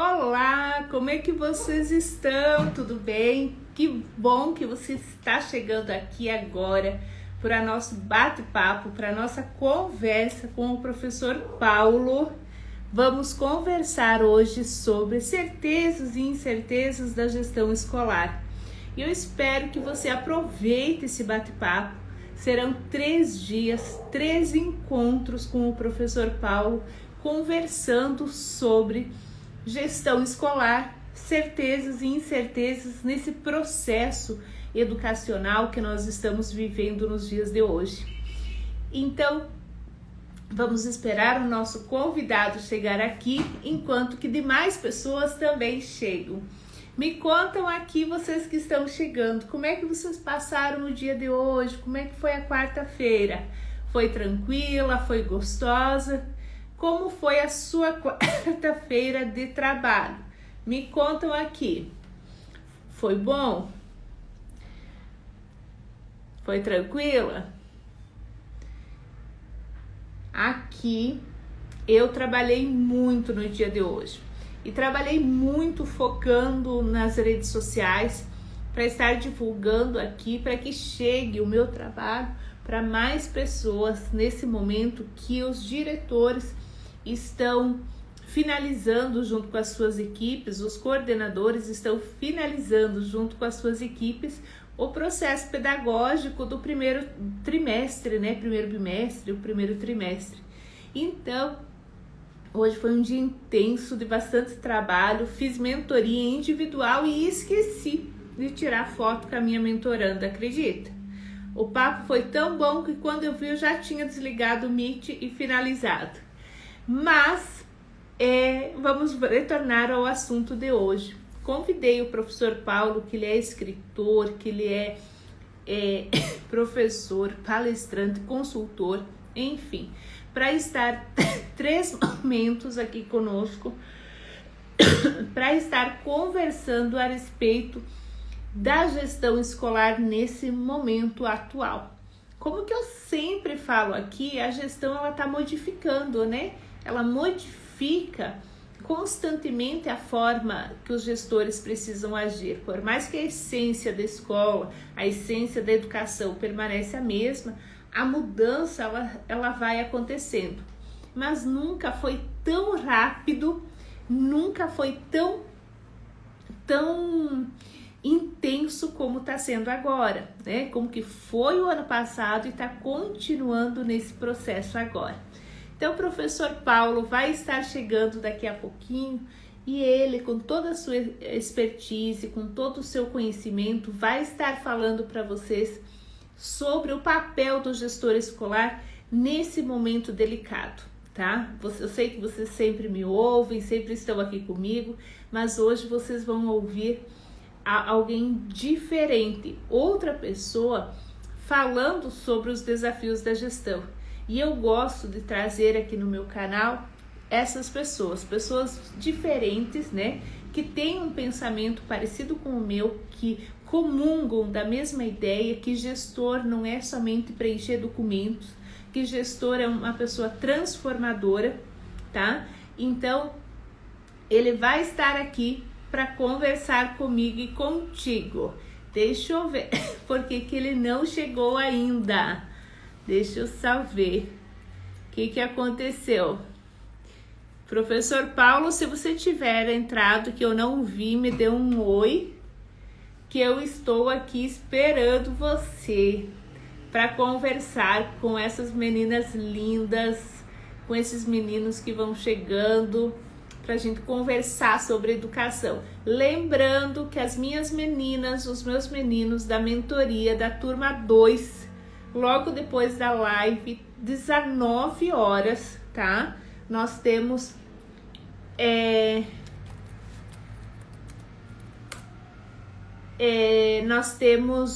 Olá, como é que vocês estão? Tudo bem? Que bom que você está chegando aqui agora para nosso bate-papo, para nossa conversa com o professor Paulo. Vamos conversar hoje sobre certezas e incertezas da gestão escolar. E eu espero que você aproveite esse bate-papo. Serão 3 dias, 3 encontros com o professor Paulo, conversando sobre gestão escolar, certezas e incertezas nesse processo educacional que nós estamos vivendo nos dias de hoje. Então, vamos esperar o nosso convidado chegar aqui, enquanto que demais pessoas também chegam. Me contam aqui, vocês que estão chegando, como é que vocês passaram o dia de hoje? Como é que foi a quarta-feira? Foi tranquila? Foi gostosa? Como foi a sua quarta-feira de trabalho? Me contam aqui. Foi bom? Foi tranquila? Aqui eu trabalhei muito no dia de hoje. E trabalhei muito focando nas redes sociais para estar divulgando aqui, para que chegue o meu trabalho para mais pessoas nesse momento que os diretores estão finalizando junto com as suas equipes, os coordenadores estão finalizando junto com as suas equipes o processo pedagógico do primeiro trimestre, né? Primeiro bimestre, o primeiro trimestre. Então, hoje foi um dia intenso, de bastante trabalho, fiz mentoria individual e esqueci de tirar foto com a minha mentoranda, acredita? O papo foi tão bom que quando eu vi eu já tinha desligado o Meet e finalizado. Mas vamos retornar ao assunto de hoje. Convidei o professor Paulo, que ele é escritor, que ele é professor, palestrante, consultor, enfim, para estar 3 momentos aqui conosco, para estar conversando a respeito da gestão escolar nesse momento atual. Como que eu sempre falo aqui, a gestão ela está modificando, né? Ela modifica constantemente a forma que os gestores precisam agir. Por mais que a essência da escola, a essência da educação permaneça a mesma, a mudança ela vai acontecendo. Mas nunca foi tão rápido, nunca foi tão intenso como está sendo agora, né? Como que foi o ano passado e está continuando nesse processo agora. Então, o professor Paulo vai estar chegando daqui a pouquinho e ele, com toda a sua expertise, com todo o seu conhecimento, vai estar falando para vocês sobre o papel do gestor escolar nesse momento delicado, tá? Eu sei que vocês sempre me ouvem, sempre estão aqui comigo, mas hoje vocês vão ouvir alguém diferente, outra pessoa falando sobre os desafios da gestão. E eu gosto de trazer aqui no meu canal essas pessoas diferentes, né? Que têm um pensamento parecido com o meu, que comungam da mesma ideia, que gestor não é somente preencher documentos, que gestor é uma pessoa transformadora, tá? Então, ele vai estar aqui para conversar comigo e contigo. Deixa eu ver, porque que ele não chegou ainda. Deixa eu só ver o que aconteceu. Professor Paulo, se você tiver entrado que eu não vi, me dê um oi, que eu estou aqui esperando você para conversar com essas meninas lindas, com esses meninos que vão chegando, para a gente conversar sobre educação. Lembrando que as minhas meninas, os meus meninos da mentoria da turma 2, logo depois da live, 19 horas, tá? Nós temos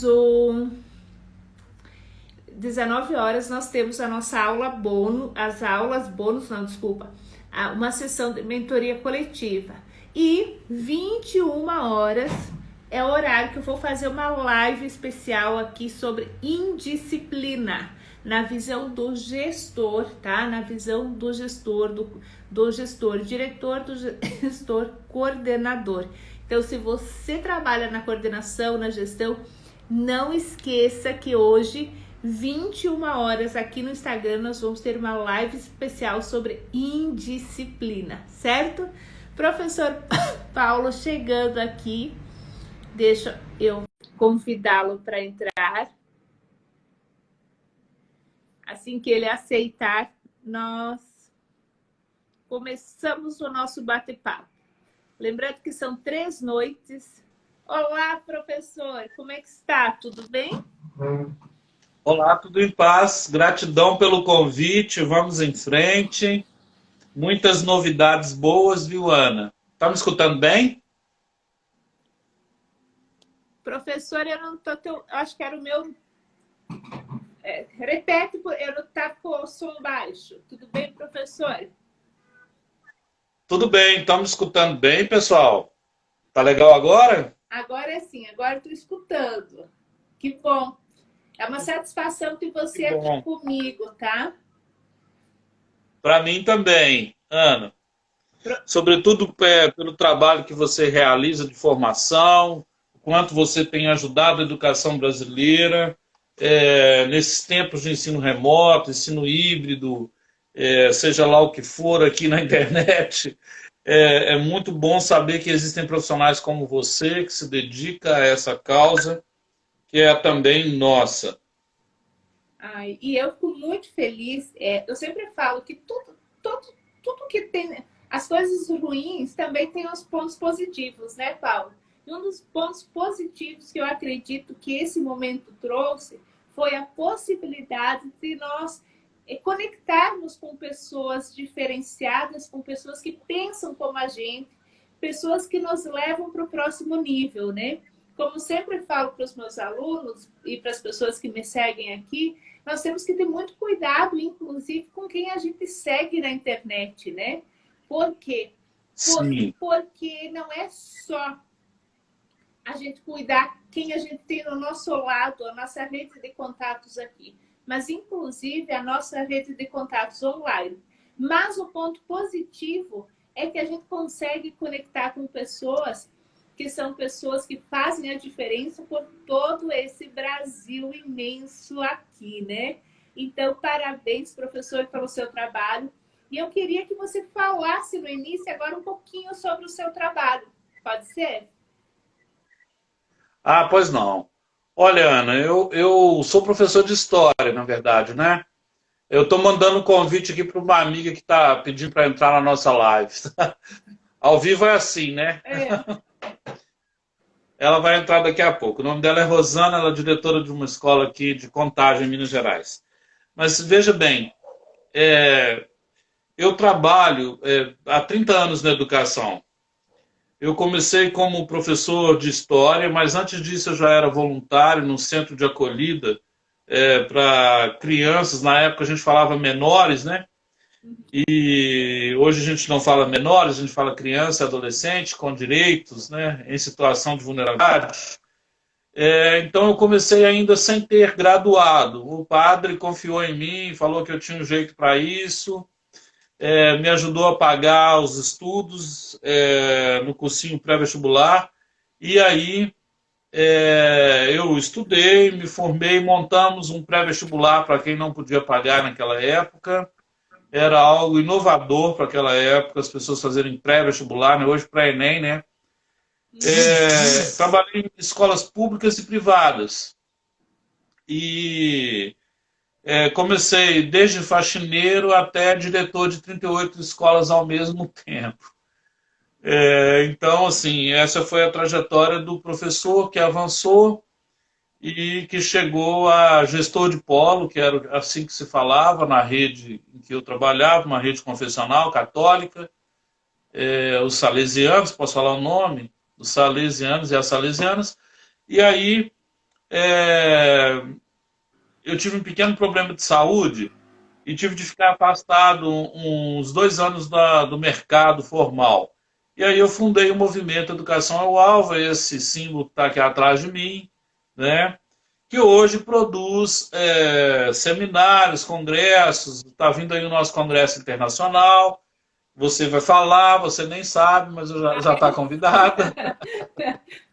o 19 horas nós temos a nossa aula bônus, uma sessão de mentoria coletiva. E 21 horas é o horário que eu vou fazer uma live especial aqui sobre indisciplina. na visão do gestor, tá? Na visão do gestor, do gestor, diretor, do gestor, coordenador. Então, se você trabalha na coordenação, na gestão, não esqueça que hoje, 21 horas aqui no Instagram, nós vamos ter uma live especial sobre indisciplina, certo? Professor Paulo chegando aqui, deixa eu convidá-lo para entrar. Assim que ele aceitar, nós começamos o nosso bate-papo. Lembrando que são 3 noites. Olá, professor, como é que está? Tudo bem? Olá, tudo em paz. Gratidão pelo convite. Vamos em frente. Muitas novidades boas, viu, Ana? Tá me escutando bem? Professor, eu não tô... acho que era o meu... repete, eu não tá com o som baixo. Tudo bem, professor? Tudo bem. Estão me escutando bem, pessoal? Tá legal agora? Agora sim, agora estou escutando. Que bom. É uma satisfação ter você aqui comigo, tá? Para mim também, Ana. Sobretudo pelo trabalho que você realiza de formação, o quanto você tem ajudado a educação brasileira, nesses tempos de ensino remoto, ensino híbrido, seja lá o que for aqui na internet. É muito bom saber que existem profissionais como você que se dedica a essa causa, que é também nossa. Ai, e eu fico muito feliz. Eu sempre falo que tudo que tem... As coisas ruins também têm os pontos positivos, né, Paulo? E um dos pontos positivos que eu acredito que esse momento trouxe foi a possibilidade de nós conectarmos com pessoas diferenciadas, com pessoas que pensam como a gente, pessoas que nos levam para o próximo nível, né? Como sempre falo para os meus alunos e para as pessoas que me seguem aqui, nós temos que ter muito cuidado, inclusive, com quem a gente segue na internet, né? Por quê? Porque não é só a gente cuidar quem a gente tem no nosso lado, a nossa rede de contatos aqui, mas inclusive a nossa rede de contatos online. Mas o ponto positivo é que a gente consegue conectar com pessoas que são pessoas que fazem a diferença por todo esse Brasil imenso aqui, né? Então, parabéns, professor, pelo seu trabalho. E eu queria que você falasse no início agora um pouquinho sobre o seu trabalho. Pode ser? Ah, pois não. Olha, Ana, eu sou professor de história, na verdade, né? Eu estou mandando um convite aqui para uma amiga que está pedindo para entrar na nossa live. Ao vivo é assim, né? Ela vai entrar daqui a pouco. O nome dela é Rosana, ela é diretora de uma escola aqui de Contagem, em Minas Gerais. Mas veja bem, eu trabalho há 30 anos na educação. Eu comecei como professor de história, mas antes disso eu já era voluntário num centro de acolhida para crianças. Na época a gente falava menores, né? E hoje a gente não fala menores, a gente fala criança e adolescente com direitos, né? Em situação de vulnerabilidade. Então eu comecei ainda sem ter graduado. O padre confiou em mim, falou que eu tinha um jeito para isso. Me ajudou a pagar os estudos no cursinho pré-vestibular. E aí eu estudei, me formei, montamos um pré-vestibular para quem não podia pagar naquela época. Era algo inovador para aquela época, as pessoas fazerem pré-vestibular, né? Hoje pré-ENEM, né? Trabalhei em escolas públicas e privadas. E comecei desde faxineiro até diretor de 38 escolas ao mesmo tempo. Então, assim, essa foi a trajetória do professor que avançou e que chegou a gestor de polo, que era assim que se falava na rede em que eu trabalhava, uma rede confessional católica, os salesianos, posso falar o nome? Os salesianos e as salesianas. E aí eu tive um pequeno problema de saúde e tive de ficar afastado uns 2 anos do mercado formal. E aí eu fundei o movimento Educação é o Alvo, esse símbolo que está aqui atrás de mim, né? que hoje produz seminários, congressos, está vindo aí o nosso congresso internacional, você vai falar, você nem sabe, mas já está convidada.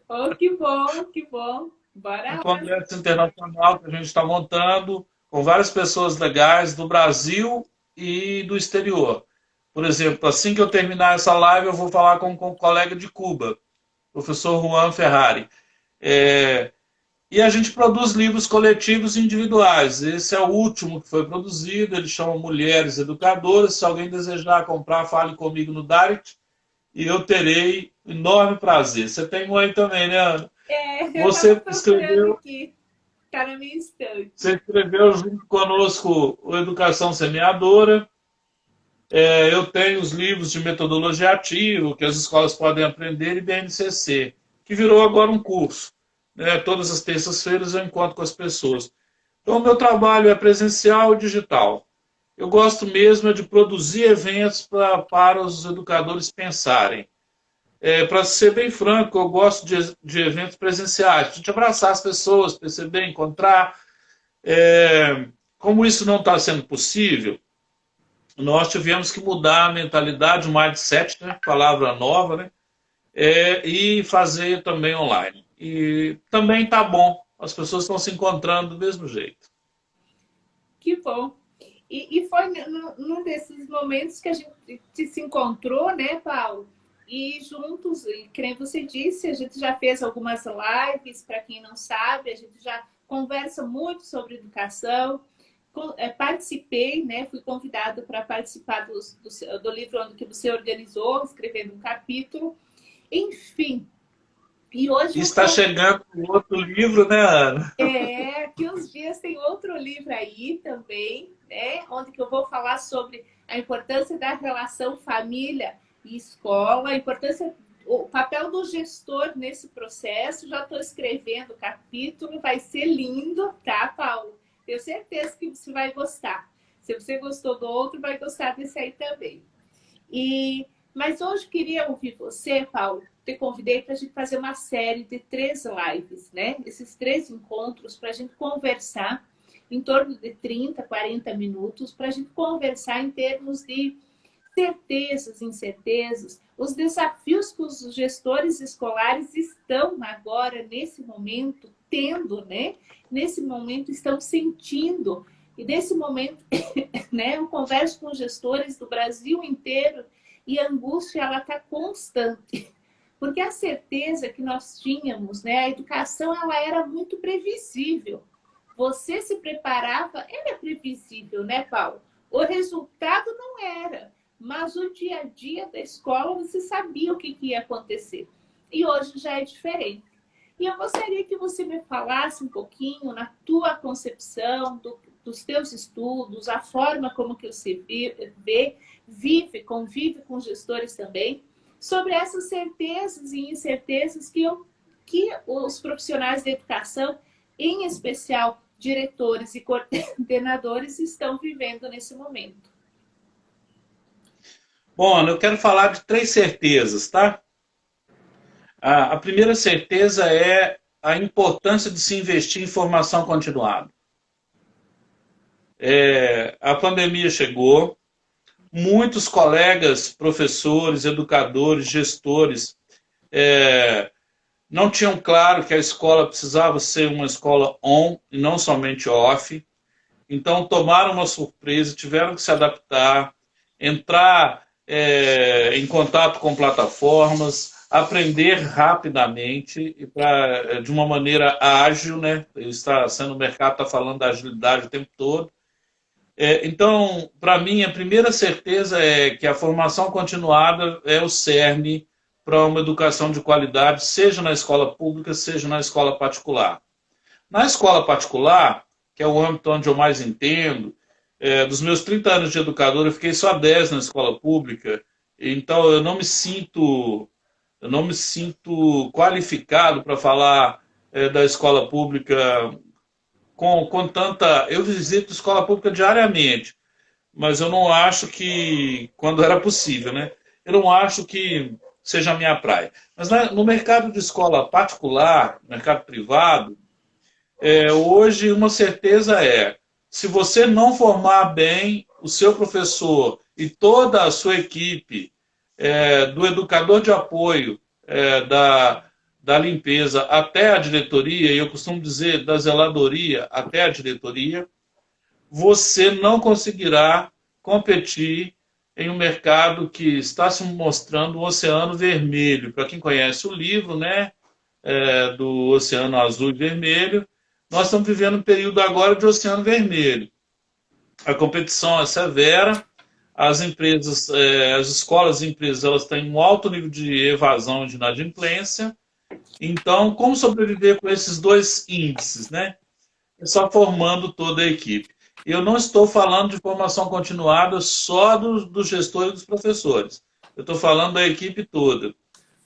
Oh, que bom, que bom. Um Bora lá. congresso internacional que a gente está montando com várias pessoas legais do Brasil e do exterior. Por exemplo, assim que eu terminar essa live, eu vou falar com um colega de Cuba, professor Juan Ferrari. E a gente produz livros coletivos e individuais. Esse é o último que foi produzido, ele chama Mulheres Educadoras. Se alguém desejar comprar, fale comigo no direct e eu terei enorme prazer. Você tem um aí também, né, Ana? Eu estava Você procurando escreveu, aqui. Está na minha estante. você escreveu junto conosco o Educação Semeadora. Eu tenho os livros de metodologia ativa, que as escolas podem aprender, e BNCC, que virou agora um curso. Todas as terças-feiras eu encontro com as pessoas. Então, o meu trabalho é presencial e digital. Eu gosto mesmo de produzir eventos para os educadores pensarem. Para ser bem franco, eu gosto de eventos presenciais, de abraçar as pessoas, perceber, encontrar. Como isso não está sendo possível, nós tivemos que mudar a mentalidade, o mindset, né? Palavra nova, né? E fazer também online. E também está bom, as pessoas estão se encontrando do mesmo jeito. Que bom. E foi num desses momentos que a gente se encontrou, né, Paulo? E juntos, que nem você disse, a gente já fez algumas lives, para quem não sabe, a gente já conversa muito sobre educação. Participei, né, fui convidada para participar do livro que você organizou, escrevendo um capítulo. Enfim, e hoje Está chegando um outro livro, né, Ana? que uns dias tem outro livro aí também, né? Onde que eu vou falar sobre a importância da relação família e escola, a importância, o papel do gestor nesse processo. Já estou escrevendo o capítulo, vai ser lindo, tá, Paulo? Tenho certeza que você vai gostar. Se você gostou do outro, vai gostar desse aí também. Mas hoje eu queria ouvir você, Paulo. Te convidei para a gente fazer uma série de 3 lives, né? Esses 3 encontros para a gente conversar em torno de 30, 40 minutos, para a gente conversar em termos de certezas, incertezas, os desafios que os gestores escolares estão agora, nesse momento, tendo, né? Nesse momento, estão sentindo. E nesse momento, né? Eu converso com gestores do Brasil inteiro e a angústia, ela está constante. Porque a certeza que nós tínhamos, né? A educação, ela era muito previsível. Você se preparava, era previsível, né, Paulo? O resultado não era, mas o dia a dia da escola você sabia o que ia acontecer. E hoje já é diferente. E eu gostaria que você me falasse um pouquinho, na tua concepção, dos teus estudos, a forma como que você vive, convive com gestores também, sobre essas certezas e incertezas que os profissionais da educação, em especial diretores e coordenadores, estão vivendo nesse momento. Bom, Ana, eu quero falar de 3 certezas, tá? A primeira certeza é a importância de se investir em formação continuada. A pandemia chegou, muitos colegas, professores, educadores, gestores, não tinham claro que a escola precisava ser uma escola on e não somente off. Então tomaram uma surpresa, tiveram que se adaptar, entrar em contato com plataformas, aprender rapidamente e de uma maneira ágil, né? O mercado está falando da agilidade o tempo todo. Então, para mim, a primeira certeza é que a formação continuada é o cerne para uma educação de qualidade, seja na escola pública, seja na escola particular. Na escola particular, que é o âmbito onde eu mais entendo, dos meus 30 anos de educador, eu fiquei só 10 na escola pública, então eu não me sinto qualificado para falar da escola pública com tanta... Eu visito escola pública diariamente, mas eu não acho que, quando era possível, né? Eu não acho que seja a minha praia. Mas no mercado de escola particular, mercado privado, Hoje, uma certeza se você não formar bem o seu professor e toda a sua equipe, do educador de apoio, da limpeza até a diretoria, e eu costumo dizer da zeladoria até a diretoria, você não conseguirá competir em um mercado que está se mostrando um oceano vermelho. Para quem conhece o livro, né, do Oceano Azul e Vermelho, nós estamos vivendo um período agora de oceano vermelho. A competição é severa, as empresas, as escolas e empresas, elas têm um alto nível de evasão e de inadimplência. Então, como sobreviver com esses dois índices, né? É só formando toda a equipe. Eu não estou falando de formação continuada só dos gestores e dos professores. Eu estou falando da equipe toda.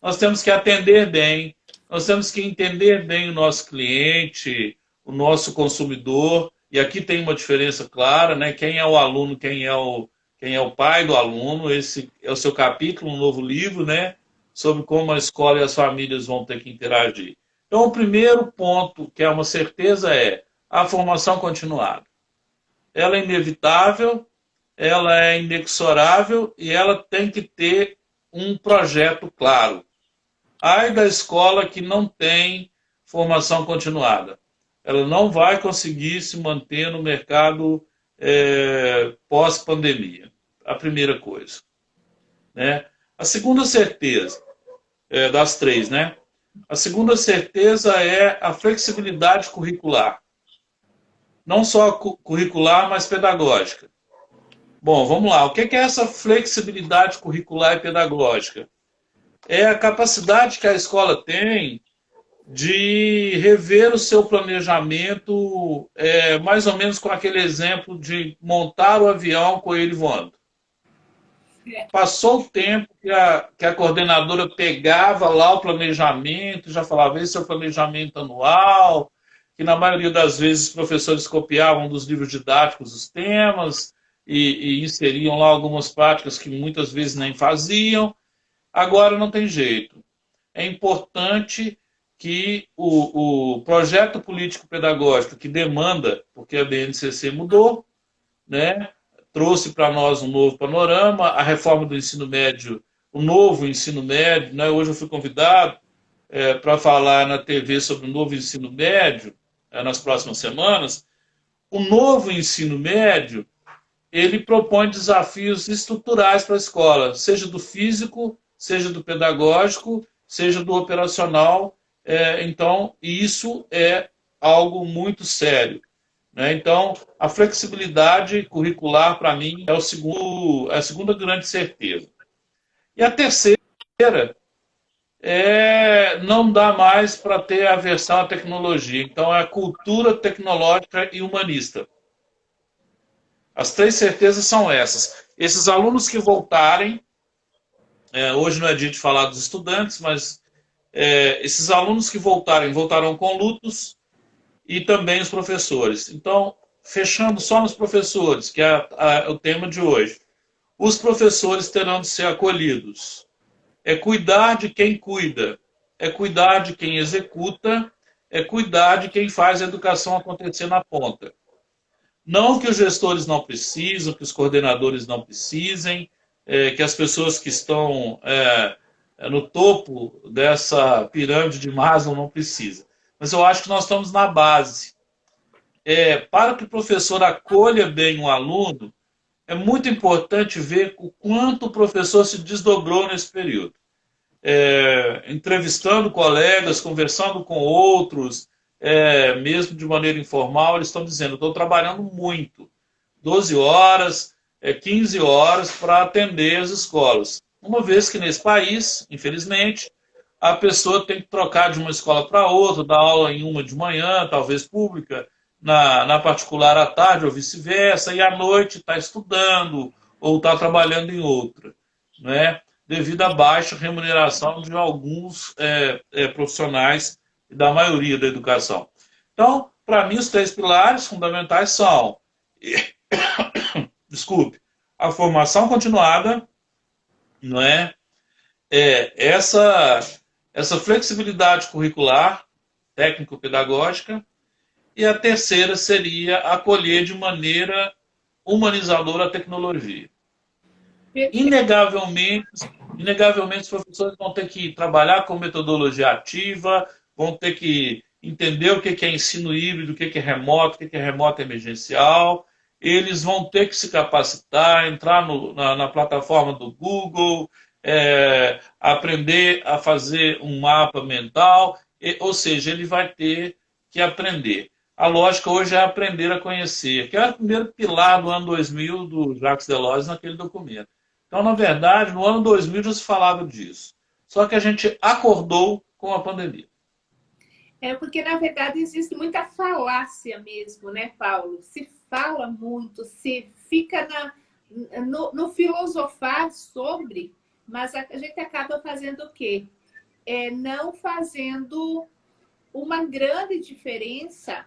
Nós temos que atender bem, nós temos que entender bem o nosso cliente, o nosso consumidor, e aqui tem uma diferença clara, né? Quem é o aluno, quem é o pai do aluno. Esse é o seu capítulo, um novo livro, né? Sobre como a escola e as famílias vão ter que interagir. Então, o primeiro ponto, que é uma certeza, é a formação continuada. Ela é inevitável, ela é inexorável e ela tem que ter um projeto claro. Ai da escola que não tem formação continuada. Ela não vai conseguir se manter no mercado pós-pandemia. A primeira coisa. Né? A segunda certeza, das três, né? A segunda certeza é a flexibilidade curricular. Não só curricular, mas pedagógica. Bom, vamos lá. O que é essa flexibilidade curricular e pedagógica? É a capacidade que a escola tem de rever o seu planejamento, mais ou menos com aquele exemplo de montar o avião com ele voando. Passou o tempo que a coordenadora pegava lá o planejamento, já falava, esse é o planejamento anual, que na maioria das vezes os professores copiavam dos livros didáticos os temas e inseriam lá algumas práticas que muitas vezes nem faziam. Agora não tem jeito. É importante que o projeto político-pedagógico que demanda, porque a BNCC mudou, né, trouxe para nós um novo panorama, a reforma do ensino médio, o novo ensino médio, né, hoje eu fui convidado para falar na TV sobre o novo ensino médio, nas próximas semanas. O novo ensino médio, ele propõe desafios estruturais para a escola, seja do físico, seja do pedagógico, seja do operacional. Então, isso é algo muito sério. Né? Então, a flexibilidade curricular, para mim, é a segunda grande certeza. E a terceira não dá mais para ter aversão à tecnologia. Então, é a cultura tecnológica e humanista. As três certezas são essas. Esses alunos que voltarem, hoje não é dia de falar dos estudantes, mas esses alunos que voltarão com lutos, e também os professores. Então, fechando só nos professores, que é o tema de hoje, os professores terão de ser acolhidos. É cuidar de quem cuida, é cuidar de quem executa, é cuidar de quem faz a educação acontecer na ponta. Não que os gestores não precisam, que os coordenadores não precisem, que as pessoas que estão no topo dessa pirâmide de Maslow não precisam. Mas eu acho que nós estamos na base. Para que o professor acolha bem um aluno, é muito importante ver o quanto o professor se desdobrou nesse período. Entrevistando colegas, conversando com outros, mesmo de maneira informal, eles estão dizendo, estou trabalhando muito, 12 horas, 15 horas para atender as escolas. Uma vez que nesse país, infelizmente, a pessoa tem que trocar de uma escola para outra, dar aula em uma de manhã, talvez pública, na particular à tarde ou vice-versa, e à noite está estudando ou está trabalhando em outra, né? Devido à baixa remuneração de alguns profissionais e da maioria da educação. Então, para mim, os três pilares fundamentais são desculpe, a formação continuada, não é? Essa flexibilidade curricular, técnico-pedagógica, e a terceira seria acolher de maneira humanizadora a tecnologia. Inegavelmente, os professores vão ter que trabalhar com metodologia ativa, vão ter que entender o que é ensino híbrido, o que é remoto, o que é remoto emergencial. Eles vão ter que se capacitar, entrar na plataforma do Google, aprender a fazer um mapa mental, ou seja, ele vai ter que aprender. A lógica hoje é aprender a conhecer, que era o primeiro pilar do ano 2000 do Jacques Delors naquele documento. Então, na verdade, no ano 2000 já se falava disso. Só que a gente acordou com a pandemia. Porque, na verdade, existe muita falácia mesmo, né, Paulo? Se fala muito, se fica no filosofar sobre, mas a gente acaba fazendo o quê? Não fazendo uma grande diferença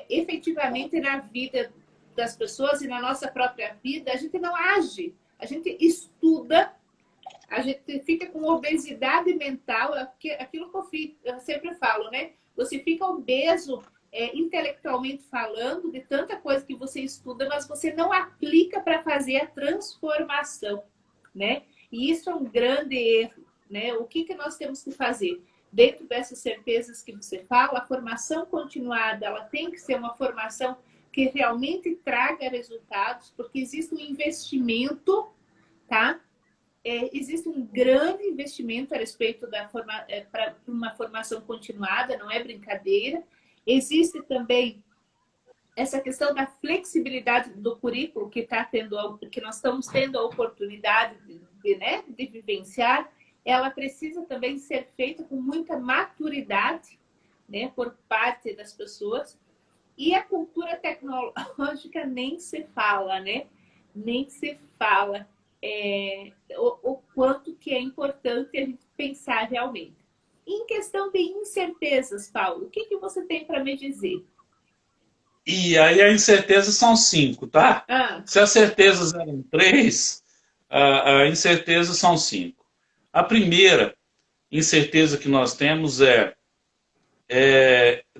efetivamente na vida das pessoas e na nossa própria vida. A gente não age, a gente estuda, a gente fica com obesidade mental, aquilo que eu sempre falo, né? Você fica obeso intelectualmente falando de tanta coisa que você estuda, mas você não aplica para fazer a transformação, né? E isso é um grande erro, né? O que nós temos que fazer? Dentro dessas certezas que você fala, a formação continuada, ela tem que ser uma formação que realmente traga resultados, porque existe um investimento, tá? Existe um grande investimento a respeito para uma formação continuada, não é brincadeira. Existe também essa questão da flexibilidade do currículo que nós estamos tendo a oportunidade de vivenciar. Ela precisa também ser feita com muita maturidade, né, por parte das pessoas. E a cultura tecnológica nem se fala, né? Nem se fala. O quanto que é importante a gente pensar realmente. Em questão de incertezas, Paulo, o que você tem para me dizer? E aí a incerteza são 5, tá? Se as certezas eram 3, a incerteza são 5. A primeira incerteza que nós temos é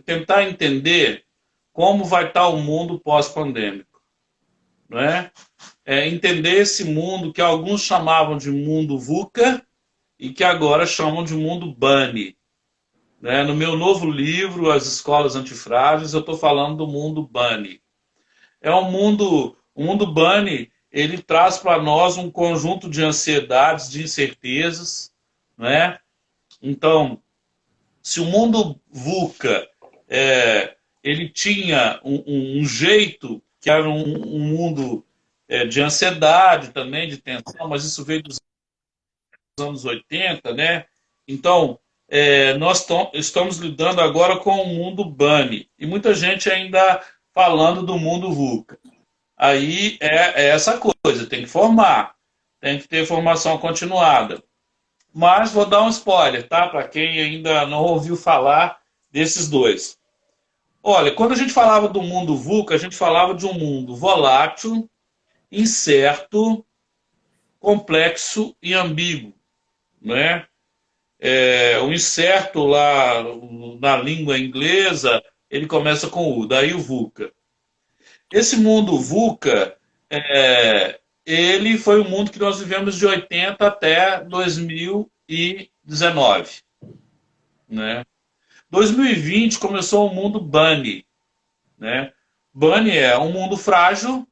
tentar entender como vai estar o mundo pós-pandêmico, não é? Entender esse mundo que alguns chamavam de mundo VUCA e que agora chamam de mundo BANI. Né? No meu novo livro, As Escolas Antifrágeis, eu estou falando do mundo BANI. O mundo BANI, ele traz para nós um conjunto de ansiedades, de incertezas, né? Então, se o mundo VUCA ele tinha um jeito que era um mundo de ansiedade também, de tensão, mas isso veio dos anos 80, né? Então, nós estamos lidando agora com o mundo BANI. E muita gente ainda falando do mundo VUCA. Aí é essa coisa, tem que formar, tem que ter formação continuada. Mas vou dar um spoiler, tá? Para quem ainda não ouviu falar desses dois. Olha, quando a gente falava do mundo VUCA, a gente falava de um mundo volátil, incerto, complexo e ambíguo, né? O incerto lá na língua inglesa, ele começa com U, daí o VUCA. Esse mundo VUCA, ele foi o mundo que nós vivemos de 80 até 2019. Né? 2020 começou o mundo BANI. Né? BANI é um mundo frágil,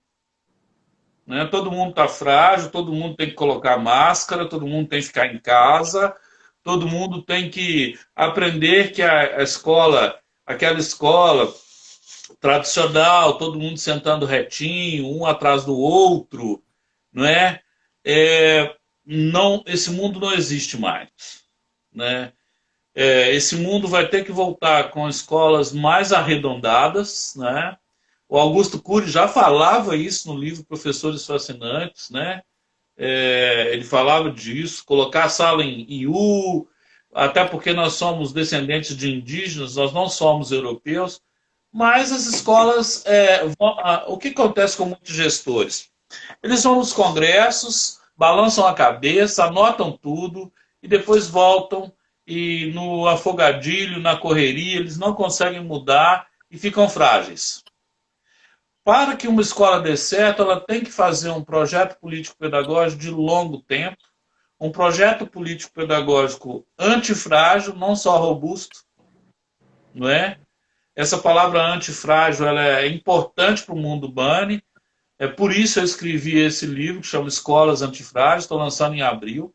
né? Todo mundo está frágil, todo mundo tem que colocar máscara, todo mundo tem que ficar em casa, todo mundo tem que aprender que a escola, aquela escola tradicional, todo mundo sentando retinho, um atrás do outro, não é? Não, esse mundo não existe mais, né? Esse mundo vai ter que voltar com escolas mais arredondadas, né? O Augusto Cury já falava isso no livro Professores Fascinantes, né? Ele falava disso, colocar a sala em U, até porque nós somos descendentes de indígenas, nós não somos europeus, mas as escolas, o que acontece com muitos gestores? Eles vão nos congressos, balançam a cabeça, anotam tudo e depois voltam e no afogadilho, na correria, eles não conseguem mudar e ficam frágeis. Para que uma escola dê certo, ela tem que fazer um projeto político-pedagógico de longo tempo, um projeto político-pedagógico antifrágil, não só robusto, não é? Essa palavra antifrágil ela é importante para o mundo BANI, é por isso eu escrevi esse livro, que chama Escolas Antifrágeis, estou lançando em abril.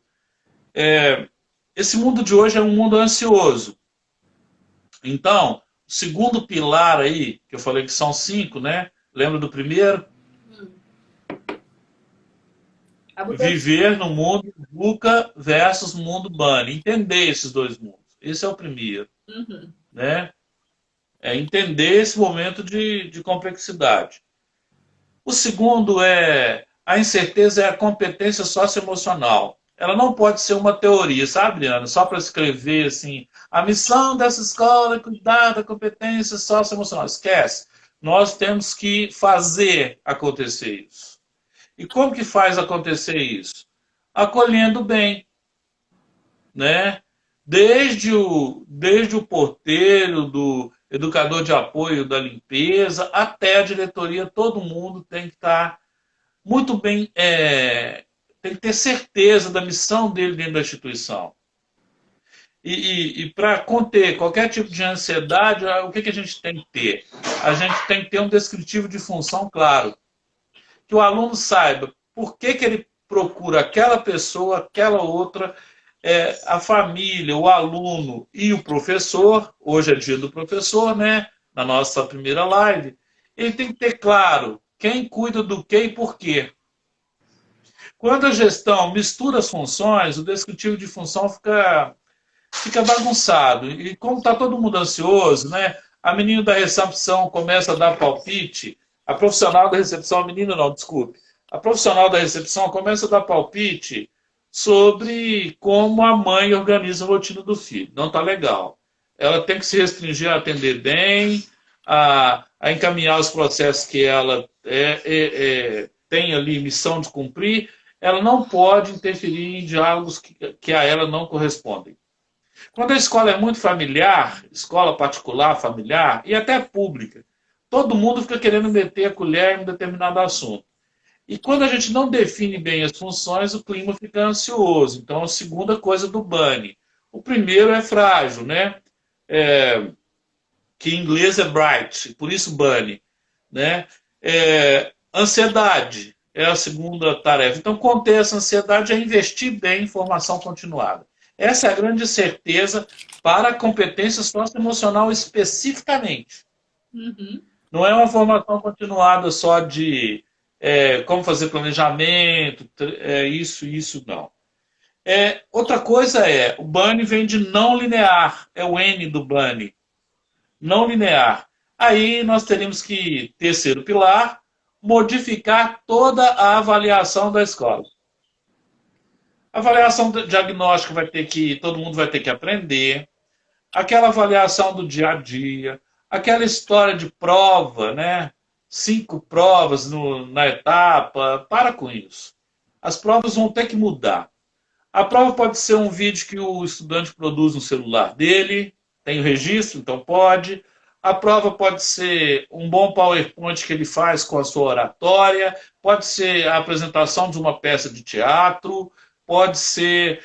Esse mundo de hoje é um mundo ansioso. Então, o segundo pilar aí, que eu falei que são 5, né? Lembra do primeiro? Viver no mundo VUCA versus mundo BANI. Entender esses dois mundos. Esse é o primeiro. Né? É entender esse momento de complexidade. O segundo é a incerteza, é a competência socioemocional. Ela não pode ser uma teoria, sabe, Adriana? Só para escrever assim, a missão dessa escola é cuidar da competência socioemocional. Esquece. Nós temos que fazer acontecer isso. E como que faz acontecer isso? Acolhendo bem, né? Desde o porteiro, do educador de apoio da limpeza, até a diretoria, todo mundo tem que estar muito bem, tem que ter certeza da missão dele dentro da instituição. E para conter qualquer tipo de ansiedade, o que a gente tem que ter? A gente tem que ter um descritivo de função claro. Que o aluno saiba por que ele procura aquela pessoa, aquela outra, a família, o aluno e o professor. Hoje é dia do professor, né? Na nossa primeira live. Ele tem que ter claro quem cuida do que e por quê. Quando a gestão mistura as funções, o descritivo de função fica bagunçado. E como está todo mundo ansioso, né? A menina da recepção começa a dar palpite, a profissional da recepção, a menina não, desculpe, a profissional da recepção começa a dar palpite sobre como a mãe organiza a rotina do filho. Não está legal. Ela tem que se restringir a atender bem, a encaminhar os processos que ela tem ali missão de cumprir. Ela não pode interferir em diálogos que a ela não correspondem. Quando a escola é muito familiar, escola particular, familiar e até pública, todo mundo fica querendo meter a colher em um determinado assunto. E quando a gente não define bem as funções, o clima fica ansioso. Então, a segunda coisa do BANI. O primeiro é frágil, né? Que em inglês é bright, por isso BANI. Né? Ansiedade é a segunda tarefa. Então, conter essa ansiedade é investir bem em formação continuada. Essa é a grande certeza para a competência socioemocional especificamente. Não é uma formação continuada só de como fazer planejamento, isso, não. Outra coisa o BANI vem de não linear, é o N do BANI. Não linear. Aí nós teríamos que, terceiro pilar, modificar toda a avaliação da escola. A avaliação diagnóstica todo mundo vai ter que aprender. Aquela avaliação do dia a dia, aquela história de prova, né? 5 provas na etapa, para com isso. As provas vão ter que mudar. A prova pode ser um vídeo que o estudante produz no celular dele, tem o registro, então pode. A prova pode ser um bom PowerPoint que ele faz com a sua oratória, pode ser a apresentação de uma peça de teatro, pode ser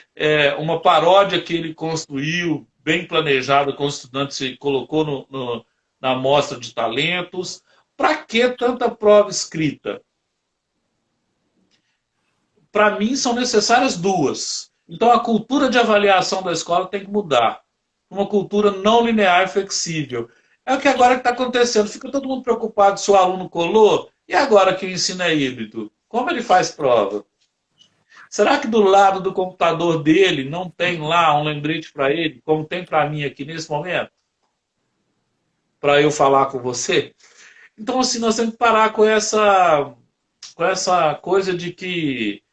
uma paródia que ele construiu, bem planejada, com os estudantes e colocou na amostra de talentos. Para que tanta prova escrita? Para mim, são necessárias 2. Então, a cultura de avaliação da escola tem que mudar. Uma cultura não linear e flexível. É o que agora está acontecendo. Fica todo mundo preocupado se o aluno colou. E agora que o ensino é híbrido? Como ele faz prova? Será que do lado do computador dele não tem lá um lembrete para ele, como tem para mim aqui nesse momento? Para eu falar com você? Então, assim, nós temos que parar com essa coisa de que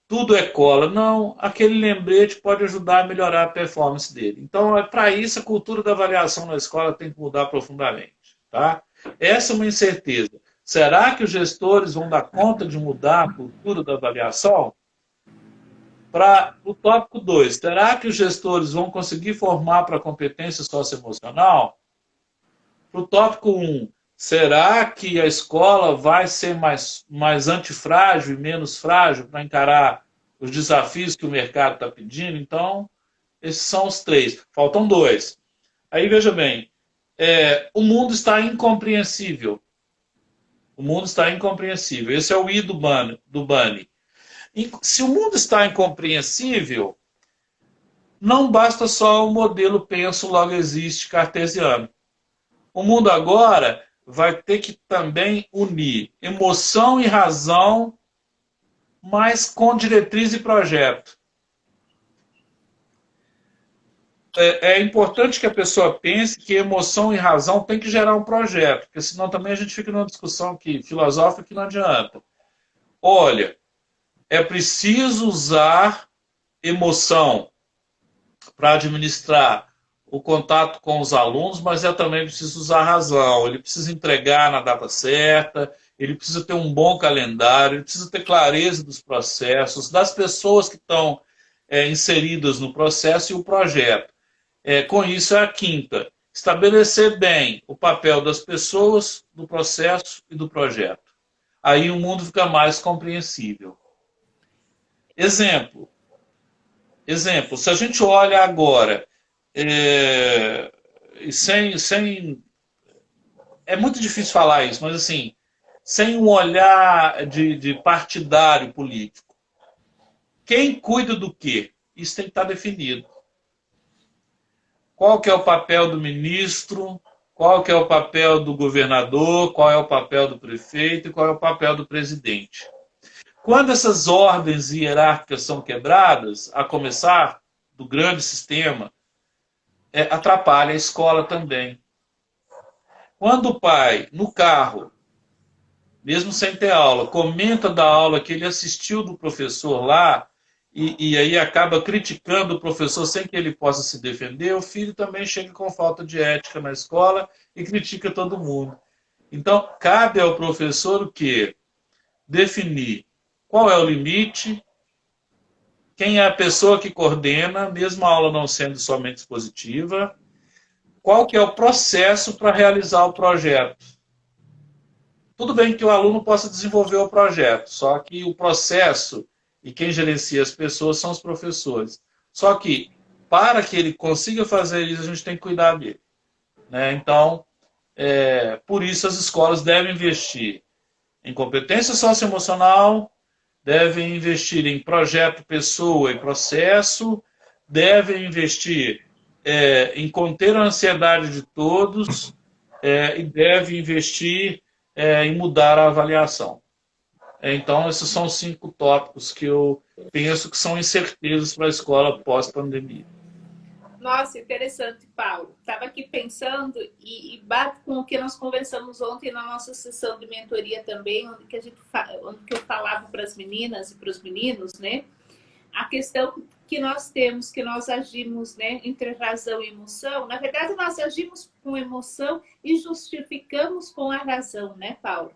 tudo é cola. Não, aquele lembrete pode ajudar a melhorar a performance dele. Então, para isso, a cultura da avaliação na escola tem que mudar profundamente. Tá? Essa é uma incerteza. Será que os gestores vão dar conta de mudar a cultura da avaliação? Para o tópico 2, será que os gestores vão conseguir formar para a competência socioemocional? Para o tópico 1, será que a escola vai ser mais antifrágil e menos frágil para encarar os desafios que o mercado está pedindo? Então, esses são os 3. Faltam 2. Aí, veja bem, o mundo está incompreensível. O mundo está incompreensível. Esse é o I do Bunny. Se o mundo está incompreensível, não basta só o modelo penso, logo existe cartesiano. O mundo agora vai ter que também unir emoção e razão, mas com diretriz e projeto. É importante que a pessoa pense que emoção e razão tem que gerar um projeto, porque senão também a gente fica numa discussão filosófica que não adianta. Olha, é preciso usar emoção para administrar o contato com os alunos, mas também preciso usar razão. Ele precisa entregar na data certa, ele precisa ter um bom calendário, ele precisa ter clareza dos processos, das pessoas que estão inseridas no processo e o projeto. Com isso é a quinta. Estabelecer bem o papel das pessoas, do processo e do projeto. Aí o mundo fica mais compreensível. Exemplo, se a gente olha agora, é muito difícil falar isso, mas assim, sem um olhar de partidário político. Quem cuida do quê? Isso tem que estar definido. Qual que é o papel do ministro? Qual que é o papel do governador? Qual é o papel do prefeito? E qual é o papel do presidente? Quando essas ordens hierárquicas são quebradas, a começar do grande sistema, atrapalha a escola também. Quando o pai, no carro, mesmo sem ter aula, comenta da aula que ele assistiu do professor lá, e aí acaba criticando o professor sem que ele possa se defender, o filho também chega com falta de ética na escola e critica todo mundo. Então, cabe ao professor o quê? Definir qual é o limite, quem é a pessoa que coordena, mesmo a aula não sendo somente expositiva, qual que é o processo para realizar o projeto. Tudo bem que o aluno possa desenvolver o projeto, só que o processo e quem gerencia as pessoas são os professores. Só que, para que ele consiga fazer isso, a gente tem que cuidar dele. Né? Então, por isso as escolas devem investir em competência socioemocional, devem investir em projeto, pessoa e processo, devem investir em conter a ansiedade de todos e devem investir em mudar a avaliação. Então, esses são 5 tópicos que eu penso que são incertezas para a escola pós-pandemia. Nossa, interessante, Paulo. Estava aqui pensando e bate com o que nós conversamos ontem na nossa sessão de mentoria também, onde que eu falava para as meninas e para os meninos, né? A questão que nós temos, que nós agimos, né, entre razão e emoção. Na verdade, nós agimos com emoção e justificamos com a razão, né, Paulo?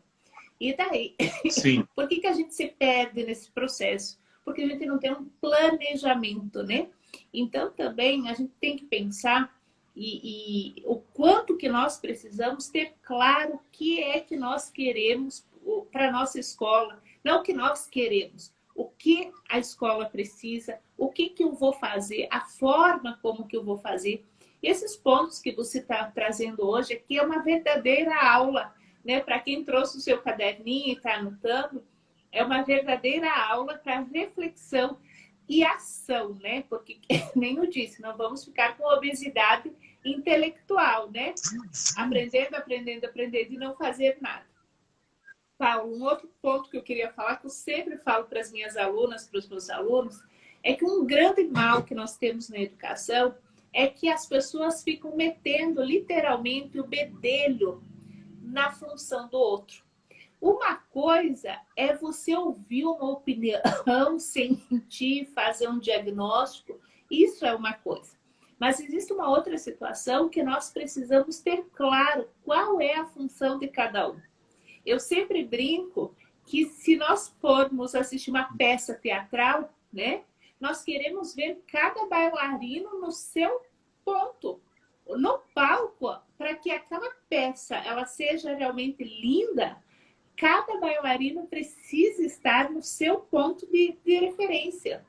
E daí? Sim. Por que a gente se perde nesse processo? Porque a gente não tem um planejamento, né? Então, também, a gente tem que pensar e o quanto que nós precisamos ter claro o que é que nós queremos para a nossa escola. Não o que nós queremos, o que a escola precisa, o que eu vou fazer, a forma como que eu vou fazer. Esses pontos que você está trazendo hoje aqui é uma verdadeira aula, né? Para quem trouxe o seu caderninho e está anotando, é uma verdadeira aula para reflexão e ação, né? Porque, nem eu disse, não vamos ficar com obesidade intelectual, né? Aprendendo e não fazer nada. Paulo, um outro ponto que eu queria falar, que eu sempre falo para as minhas alunas, para os meus alunos, é que um grande mal que nós temos na educação é que as pessoas ficam metendo literalmente o bedelho na função do outro. Uma coisa é você ouvir uma opinião, sentir, fazer um diagnóstico, isso é uma coisa. Mas existe uma outra situação que nós precisamos ter claro qual é a função de cada um. Eu sempre brinco que se nós formos assistir uma peça teatral, né, nós queremos ver cada bailarino no seu ponto. no palco, para que aquela peça ela seja realmente linda, cada bailarino precisa estar no seu ponto de referência.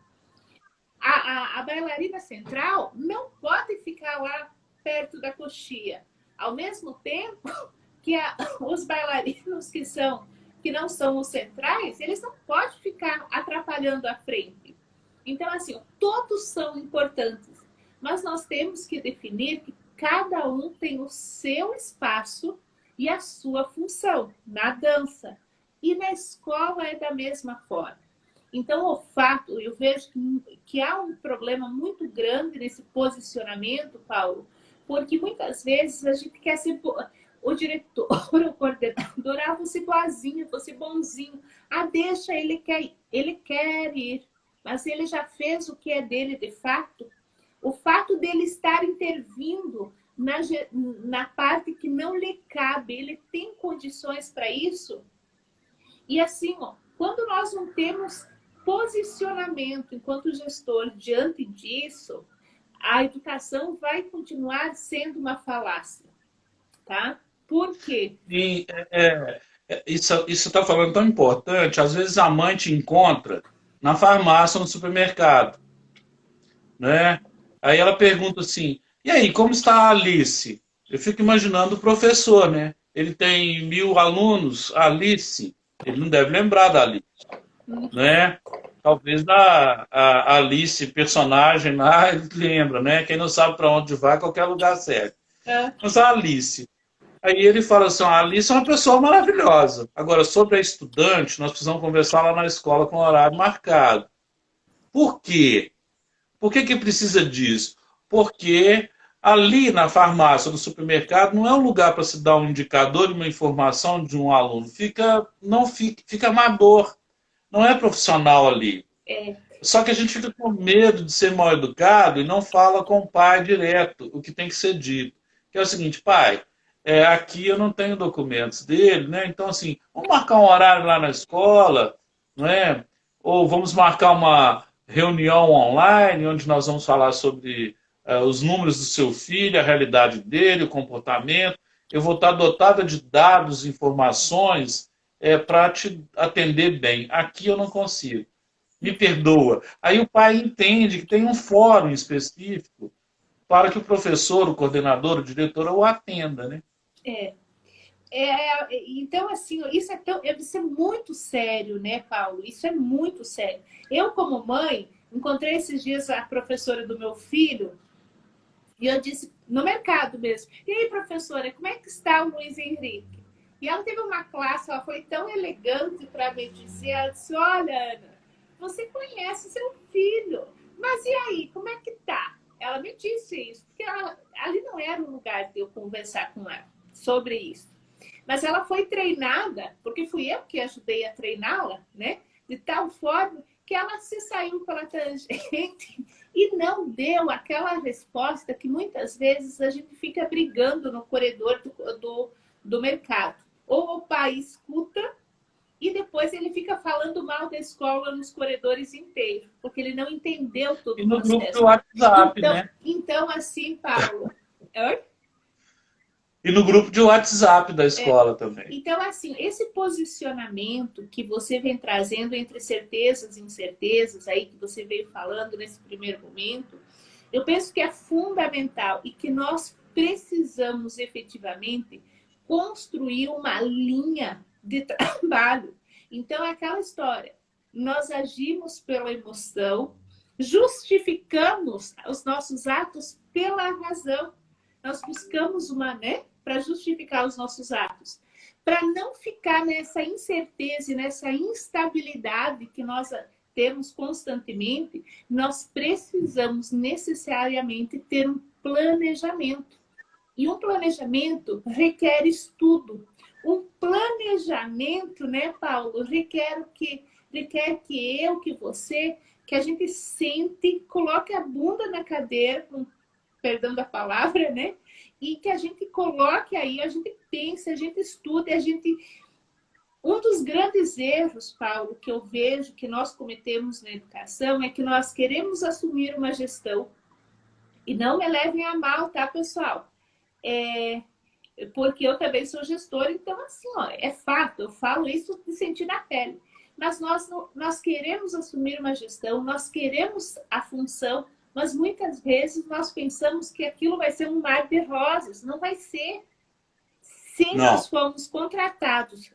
A bailarina central não pode ficar lá perto da coxia. Ao mesmo tempo que os bailarinos que não são os centrais, eles não podem ficar atrapalhando a frente. Então, assim, todos são importantes, mas nós temos que definir que cada um tem o seu espaço e a sua função na dança. E na escola é da mesma forma. Então, o fato, eu vejo que há um problema muito grande nesse posicionamento, Paulo, porque muitas vezes a gente quer ser o diretor, o coordenador, você boazinho, você bonzinho. Deixa, ele quer ir, mas ele já fez o que é dele de fato. O fato dele estar intervindo na parte que não lhe cabe, ele tem condições para isso. E assim, quando nós não temos posicionamento enquanto gestor diante disso, a educação vai continuar sendo uma falácia, tá? Por quê? E isso está falando tão importante. Às vezes a mãe te encontra na farmácia ou no supermercado, né? Aí ela pergunta assim: e aí, como está a Alice? Eu fico imaginando o professor, né? Ele tem 1000 alunos, a Alice, ele não deve lembrar da Alice, né? Talvez a Alice, personagem lá, ele lembra, né? Quem não sabe para onde vai, qualquer lugar serve. Mas a Alice. Aí ele fala assim: a Alice é uma pessoa maravilhosa. Agora, sobre a estudante, nós precisamos conversar lá na escola com horário marcado. Por quê? Por que precisa disso? Porque ali na farmácia, no supermercado, não é um lugar para se dar um indicador e uma informação de um aluno. Fica amador. Não é profissional ali. Só que a gente fica com medo de ser mal educado e não fala com o pai direto o que tem que ser dito. Que é o seguinte: pai, aqui eu não tenho documentos dele, né? Então, assim, vamos marcar um horário lá na escola, não é? Ou vamos marcar uma reunião online, onde nós vamos falar sobre os números do seu filho, a realidade dele, o comportamento. Eu vou estar dotada de dados, informações, para te atender bem. Aqui eu não consigo. Me perdoa. Aí o pai entende que tem um fórum específico para que o professor, o coordenador, o diretor o atenda, né? Então, assim, isso é muito sério, né, Paulo? Isso é muito sério. Eu, como mãe, encontrei esses dias a professora do meu filho e eu disse, no mercado mesmo: e aí, professora, como é que está o Luiz Henrique? E ela teve uma classe, ela foi tão elegante para me dizer, ela disse: olha, Ana, você conhece seu filho, mas e aí, como é que tá? Ela me disse isso, porque ali não era o lugar de eu conversar com ela sobre isso. Mas ela foi treinada, porque fui eu que ajudei a treiná-la, né? De tal forma que ela se saiu pela tangente e não deu aquela resposta que muitas vezes a gente fica brigando no corredor do mercado. Ou o pai escuta e depois ele fica falando mal da escola nos corredores inteiros, porque ele não entendeu todo o processo. E no grupo do WhatsApp, né? Então, assim, Paulo... Oi? E no grupo de WhatsApp da escola também. Então, assim, esse posicionamento que você vem trazendo entre certezas e incertezas, aí que você veio falando nesse primeiro momento, eu penso que é fundamental e que nós precisamos efetivamente construir uma linha de trabalho. Então, é aquela história: nós agimos pela emoção, justificamos os nossos atos pela razão. Nós buscamos uma, né, para justificar os nossos atos, para não ficar nessa incerteza e nessa instabilidade que nós temos constantemente. Nós precisamos necessariamente ter um planejamento. E um planejamento requer estudo. Um planejamento, né, Paulo, requer que eu, que você, que a gente sente, coloque a bunda na cadeira, com perdão da palavra, né? E que a gente coloque aí, a gente pense, a gente estude, a gente... Um dos grandes erros, Paulo, que eu vejo que nós cometemos na educação é que nós queremos assumir uma gestão, e não me levem a mal, tá, pessoal? porque eu também sou gestora, então, assim, ó, é fato, eu falo isso de sentir na pele. Mas nós queremos assumir uma gestão, nós queremos a função, mas muitas vezes nós pensamos que aquilo vai ser um mar de rosas. Não vai ser. Se nós Não. formos contratados,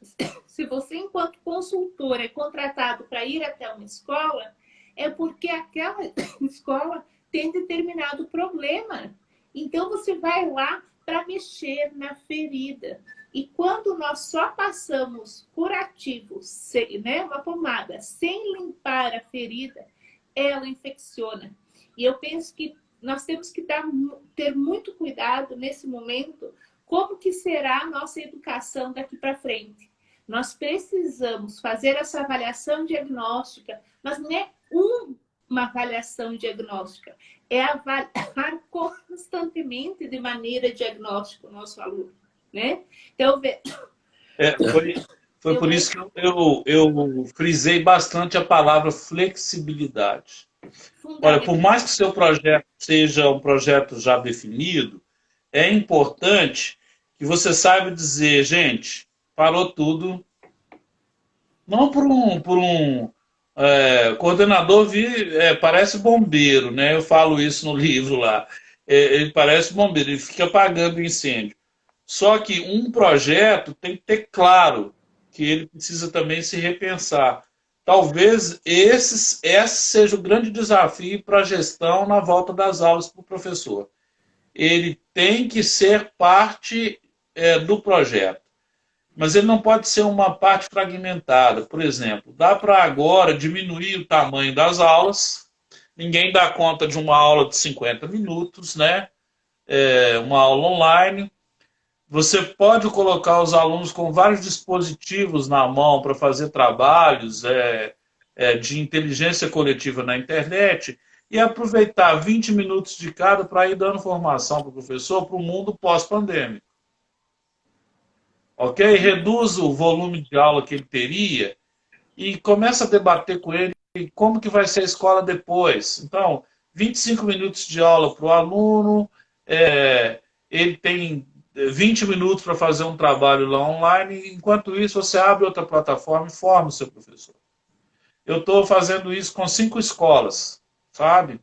se você, enquanto consultor, é contratado para ir até uma escola, é porque aquela escola tem determinado problema. Então, você vai lá para mexer na ferida. E quando nós só passamos curativo, né, uma pomada, sem limpar a ferida, ela infecciona. E eu penso que nós temos que ter muito cuidado nesse momento, como que será a nossa educação daqui para frente. Nós precisamos fazer essa avaliação diagnóstica, mas não é uma avaliação diagnóstica, é avaliar constantemente de maneira diagnóstica o nosso aluno, né? Então, Foi por isso que eu frisei bastante a palavra flexibilidade. Olha, por mais que o seu projeto seja um projeto já definido, é importante que você saiba dizer, gente, parou tudo. Não por um coordenador parece bombeiro, né? Eu falo isso no livro lá. Ele parece bombeiro, ele fica apagando incêndio. Só que um projeto tem que ter claro que ele precisa também se repensar. Talvez esse seja o grande desafio para a gestão na volta das aulas para o professor. Ele tem que ser parte do projeto, mas ele não pode ser uma parte fragmentada. Por exemplo, dá para agora diminuir o tamanho das aulas, ninguém dá conta de uma aula de 50 minutos, né? Uma aula online. Você pode colocar os alunos com vários dispositivos na mão para fazer trabalhos de inteligência coletiva na internet e aproveitar 20 minutos de cada para ir dando formação para o professor para o mundo pós-pandêmico. Ok? Reduz o volume de aula que ele teria e começa a debater com ele como que vai ser a escola depois. Então, 25 minutos de aula para o aluno, ele tem 20 minutos para fazer um trabalho lá online, enquanto isso você abre outra plataforma e forma o seu professor. Eu estou fazendo isso com 5 escolas, sabe?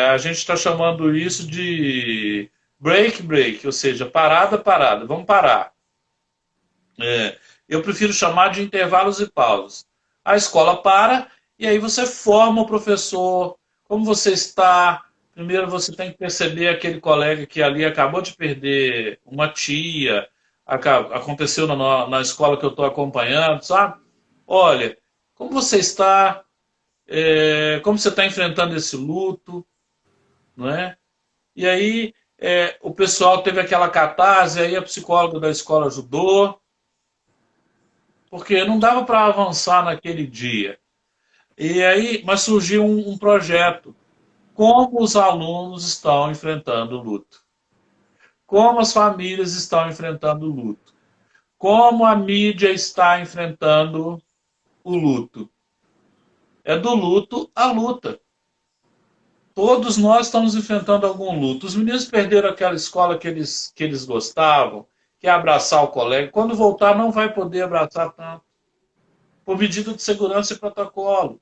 A gente está chamando isso de break, ou seja, parada. Vamos parar. Eu prefiro chamar de intervalos e pausas. A escola para e aí você forma o professor, como você está. Primeiro você tem que perceber aquele colega que ali acabou de perder uma tia, aconteceu na escola que eu estou acompanhando, sabe? Olha, como você está, como você está enfrentando esse luto, não é? E aí o pessoal teve aquela catarse, aí a psicóloga da escola ajudou, porque não dava para avançar naquele dia. E aí, mas surgiu um projeto. Como os alunos estão enfrentando o luto? Como as famílias estão enfrentando o luto? Como a mídia está enfrentando o luto? É do luto à luta. Todos nós estamos enfrentando algum luto. Os meninos perderam aquela escola que eles gostavam, que é abraçar o colega. Quando voltar, não vai poder abraçar tanto. Por medida de segurança e protocolo.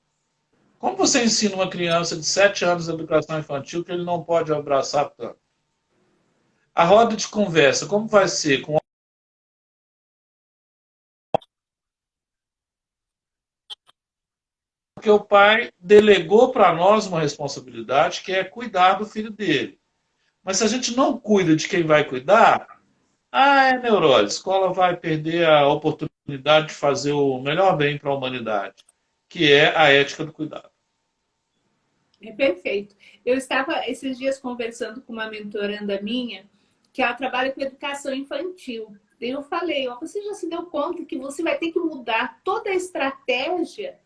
Como você ensina uma criança de 7 anos de educação infantil que ele não pode abraçar tanto? A roda de conversa, como vai ser? Porque o pai delegou para nós uma responsabilidade que é cuidar do filho dele. Mas se a gente não cuida de quem vai cuidar, é neurose. A escola vai perder a oportunidade de fazer o melhor bem para a humanidade, que é a ética do cuidado. É perfeito. Eu estava esses dias conversando com uma mentoranda minha, que ela trabalha com educação infantil. Daí eu falei, você já se deu conta que você vai ter que mudar toda a estratégia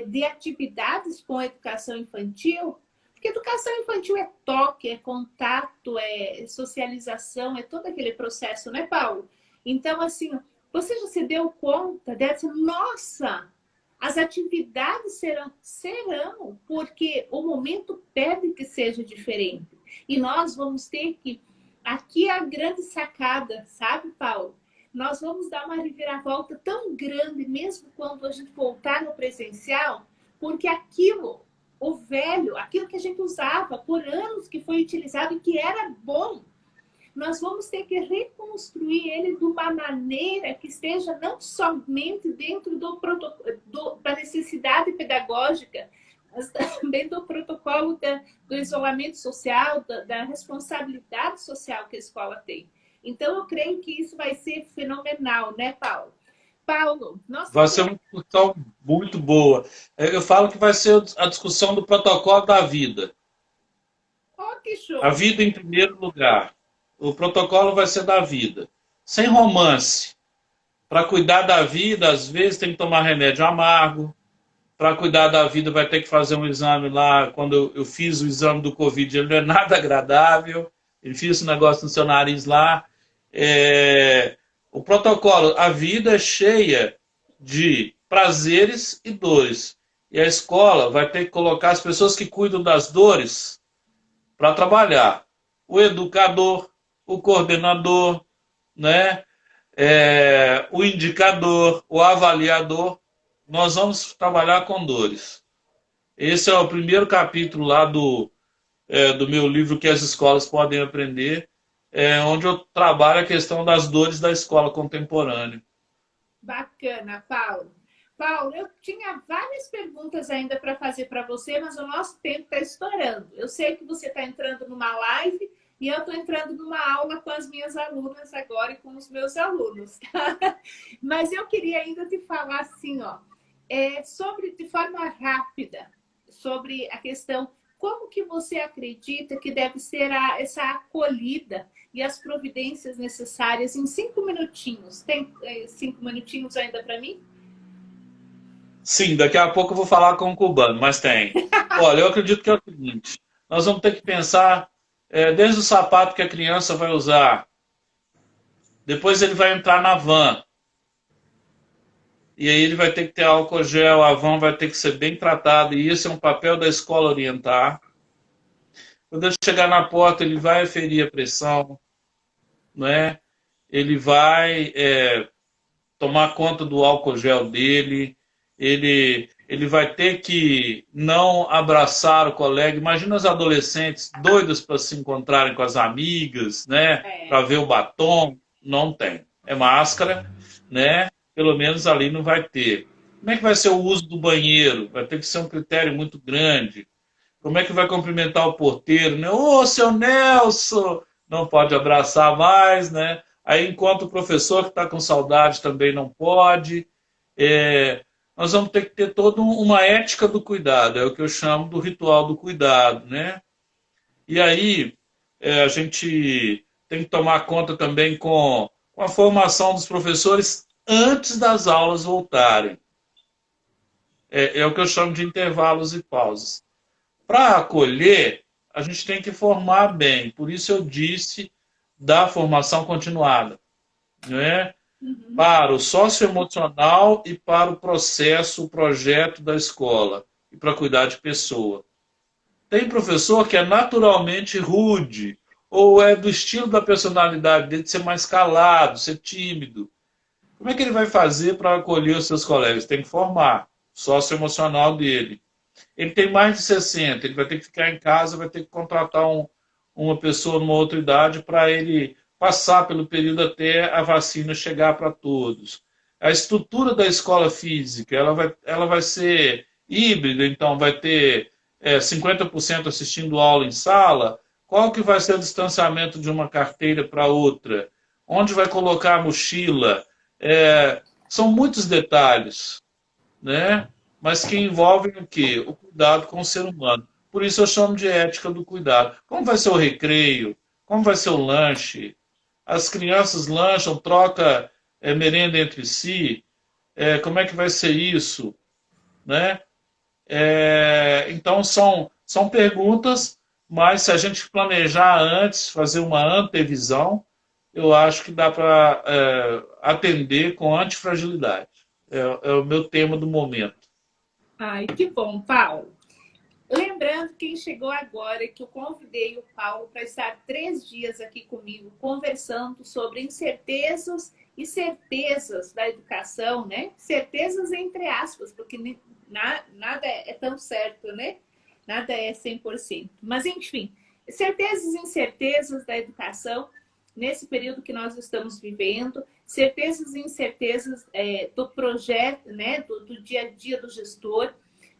de atividades com a educação infantil? Porque educação infantil é toque, é contato, é socialização, é todo aquele processo, né, Paulo? Então, assim, você já se deu conta dessa? Nossa! As atividades serão, porque o momento pede que seja diferente. E nós vamos ter que aqui é a grande sacada, sabe, Paulo? Nós vamos dar uma reviravolta tão grande, mesmo quando a gente voltar no presencial, porque aquilo, o velho, aquilo que a gente usava por anos, que foi utilizado e que era bom, nós vamos ter que reconstruir ele de uma maneira que esteja não somente dentro da necessidade pedagógica, mas também do protocolo do isolamento social, da responsabilidade social que a escola tem. Então, eu creio que isso vai ser fenomenal, né, Paulo? Paulo, nós Vai ser uma discussão muito boa. Eu falo que vai ser a discussão do protocolo da vida. Oh, que show! A vida em primeiro lugar. O protocolo vai ser da vida. Sem romance. Para cuidar da vida, às vezes tem que tomar remédio amargo. Para cuidar da vida vai ter que fazer um exame lá. Quando eu fiz o exame do Covid, ele não é nada agradável. Ele fez esse negócio no seu nariz lá. O protocolo, a vida é cheia de prazeres e dores. E a escola vai ter que colocar as pessoas que cuidam das dores para trabalhar. O educador, o coordenador, né? O indicador, o avaliador. Nós vamos trabalhar com dores. Esse é o primeiro capítulo lá do meu livro Que as Escolas Podem Aprender, onde eu trabalho a questão das dores da escola contemporânea. Bacana, Paulo. Paulo, eu tinha várias perguntas ainda para fazer para você, mas o nosso tempo está estourando. Eu sei que você está entrando numa live e eu estou entrando numa aula com as minhas alunas agora e com os meus alunos. Tá? Mas eu queria ainda te falar assim, ó, de forma rápida, sobre a questão, como que você acredita que deve ser essa acolhida e as providências necessárias em 5 minutinhos? Tem 5 minutinhos ainda para mim? Sim, daqui a pouco eu vou falar com o cubano, mas tem. Olha, eu acredito que é o seguinte, nós vamos ter que pensar desde o sapato que a criança vai usar, depois ele vai entrar na van, e aí ele vai ter que ter álcool gel, a van vai ter que ser bem tratada, e esse é um papel da escola orientar. Quando ele chegar na porta, ele vai aferir a pressão, né? Ele vai tomar conta do álcool gel dele, ele vai ter que não abraçar o colega. Imagina os adolescentes doidos para se encontrarem com as amigas, né? Para ver o batom. Não tem. É máscara, né? Pelo menos ali não vai ter. Como é que vai ser o uso do banheiro? Vai ter que ser um critério muito grande. Como é que vai cumprimentar o porteiro, né? Ô, seu Nelson! Não pode abraçar mais, né? Aí, enquanto o professor que está com saudade também não pode. Nós vamos ter que ter toda uma ética do cuidado, é o que eu chamo do ritual do cuidado, né? E aí, a gente tem que tomar conta também com a formação dos professores antes das aulas voltarem. É o que eu chamo de intervalos e pausas. Para acolher, a gente tem que formar bem. Por isso eu disse da formação continuada, né? Para o socioemocional e para o processo, o projeto da escola e para cuidar de pessoa. Tem professor que é naturalmente rude ou é do estilo da personalidade dele de ser mais calado, ser tímido. Como é que ele vai fazer para acolher os seus colegas? Tem que formar o socioemocional dele. Ele tem mais de 60, ele vai ter que ficar em casa, vai ter que contratar uma pessoa numa outra idade para ele passar pelo período até a vacina chegar para todos. A estrutura da escola física, ela vai ser híbrida, então vai ter 50% assistindo aula em sala. Qual que vai ser o distanciamento de uma carteira para outra? Onde vai colocar a mochila? São muitos detalhes, né? Mas que envolvem o quê? O cuidado com o ser humano. Por isso eu chamo de ética do cuidado. Como vai ser o recreio? Como vai ser o lanche? As crianças lancham, trocam merenda entre si. Como é que vai ser isso? Né? Então são perguntas, mas se a gente planejar antes, fazer uma antevisão, eu acho que dá para atender com antifragilidade. É o meu tema do momento. Ai, que bom, Paulo. Lembrando, quem chegou agora, que eu convidei o Paulo para estar 3 dias aqui comigo, conversando sobre incertezas e certezas da educação, né? Certezas entre aspas, porque nada é tão certo, né? Nada é 100%. Mas, enfim, certezas e incertezas da educação nesse período que nós estamos vivendo, certezas e incertezas do projeto, né? Do dia a dia do gestor.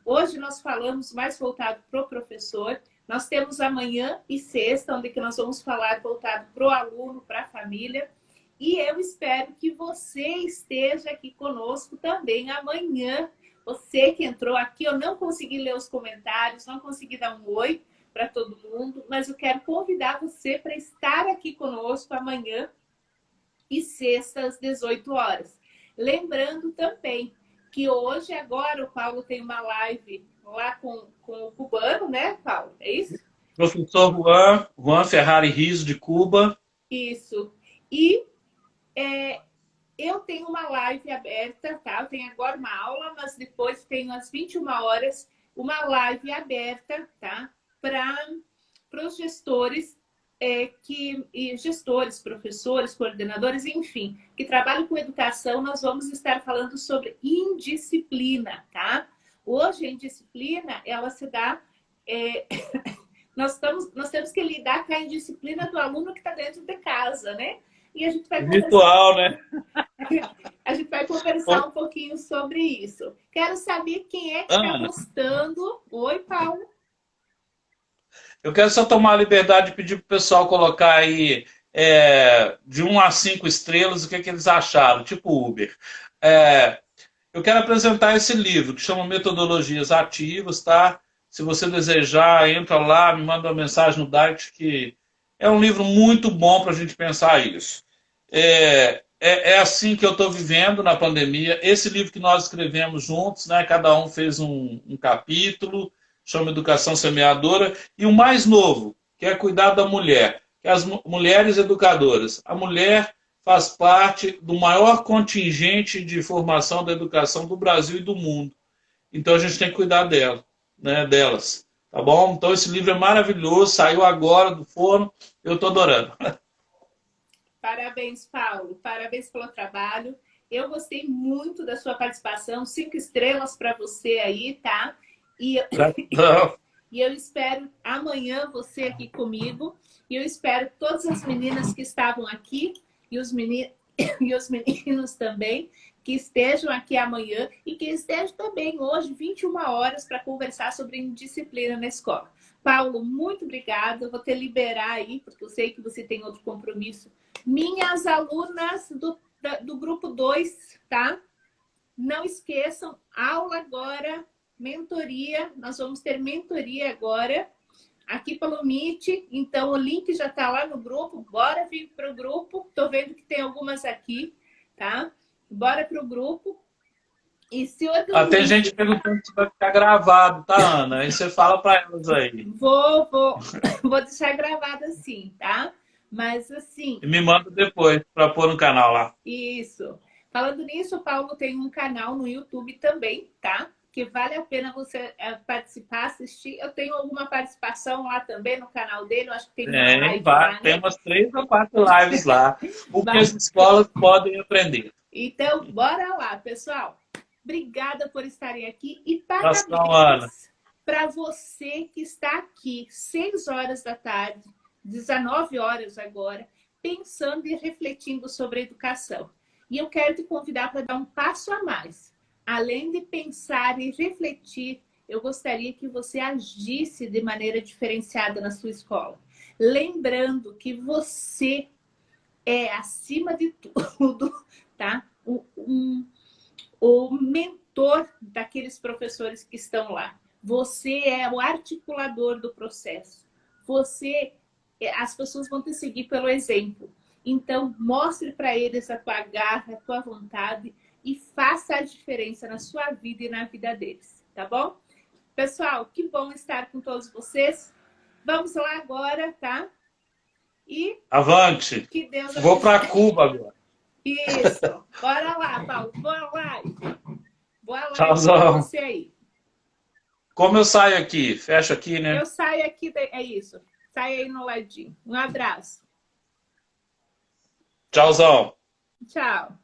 Hoje nós falamos mais voltado para o professor. Nós temos amanhã e sexta, onde que nós vamos falar voltado para o aluno, para a família. E eu espero que você esteja aqui conosco também amanhã. Você que entrou aqui, eu não consegui ler os comentários, não consegui dar um oi para todo mundo, mas eu quero convidar você para estar aqui conosco amanhã e sexta às 18 horas. Lembrando também que hoje, agora, o Paulo tem uma live lá com o cubano, né, Paulo? É isso? Professor Juan Ferrari Riso, de Cuba. Isso. E eu tenho uma live aberta, tá? Eu tenho agora uma aula, mas depois tenho às 21 horas uma live aberta, tá? Para os gestores, gestores, professores, coordenadores, enfim, que trabalham com educação. Nós vamos estar falando sobre indisciplina, tá? Hoje a indisciplina, ela se dá... nós temos que lidar com a indisciplina do aluno que está dentro de casa, né? E a gente vai virtual, né? A gente vai conversar um pouquinho sobre isso. Quero saber quem é que está gostando. Oi, Paulo. Eu quero só tomar a liberdade de pedir para o pessoal colocar aí de 1 a 5 estrelas o que eles acharam, tipo Uber. Eu quero apresentar esse livro que chama Metodologias Ativas, tá? Se você desejar, entra lá, me manda uma mensagem no direct, que é um livro muito bom para a gente pensar isso. É assim que eu estou vivendo na pandemia. Esse livro que nós escrevemos juntos, né? Cada um fez um capítulo, chama Educação Semeadora. E o mais novo, que é cuidar da mulher, que é as mulheres educadoras. A mulher faz parte do maior contingente de formação da educação do Brasil e do mundo. Então a gente tem que cuidar dela, né, delas. Tá bom? Então esse livro é maravilhoso, saiu agora do forno, eu estou adorando. Parabéns, Paulo. Parabéns pelo trabalho. Eu gostei muito da sua participação. 5 estrelas para você aí, tá? E eu espero amanhã você aqui comigo. E eu espero todas as meninas que estavam aqui e os meninos também que estejam aqui amanhã e que estejam também hoje, 21 horas, para conversar sobre indisciplina na escola. Paulo, muito obrigada. Eu vou te liberar aí, porque eu sei que você tem outro compromisso. Minhas alunas do grupo 2, tá? Não esqueçam, aula agora, mentoria. Nós vamos ter mentoria agora, aqui pelo Meet. Então, o link já tá lá no grupo. Bora vir para o grupo. Tô vendo que tem algumas aqui, tá? Bora para o grupo. E se tem gente perguntando se vai ficar gravado, tá, Ana? Aí você fala para elas aí. Vou deixar gravado assim, tá? Mas assim... E me manda depois para pôr no canal lá. Isso. Falando nisso, o Paulo tem um canal no YouTube também, tá? Que vale a pena você participar, assistir. Eu tenho alguma participação lá também no canal dele. Eu acho que tem uma live lá, né? Tem umas 3 ou 4 lives lá. O que as escolas podem aprender. Então, bora lá, pessoal. Obrigada por estarem aqui. E parabéns para você que está aqui, 6 horas da tarde, 19 horas agora, pensando e refletindo sobre a educação. E eu quero te convidar para dar um passo a mais. Além de pensar e refletir, eu gostaria que você agisse de maneira diferenciada na sua escola. Lembrando que você é, acima de tudo, tá? O mentor daqueles professores que estão lá. Você é o articulador do processo. As pessoas vão te seguir pelo exemplo. Então, mostre para eles a tua garra, a tua vontade e faça a diferença na sua vida e na vida deles, tá bom? Pessoal, que bom estar com todos vocês. Vamos lá agora, tá? E avante! Que Deus vou para Cuba agora. Isso. Bora lá, Paulo. Boa live. Boa live Tchauzão. pra você aí. Como eu saio aqui? Fecha aqui, né? Eu saio aqui, é isso. Sai aí no ladinho. Um abraço. Tchauzão. Tchau.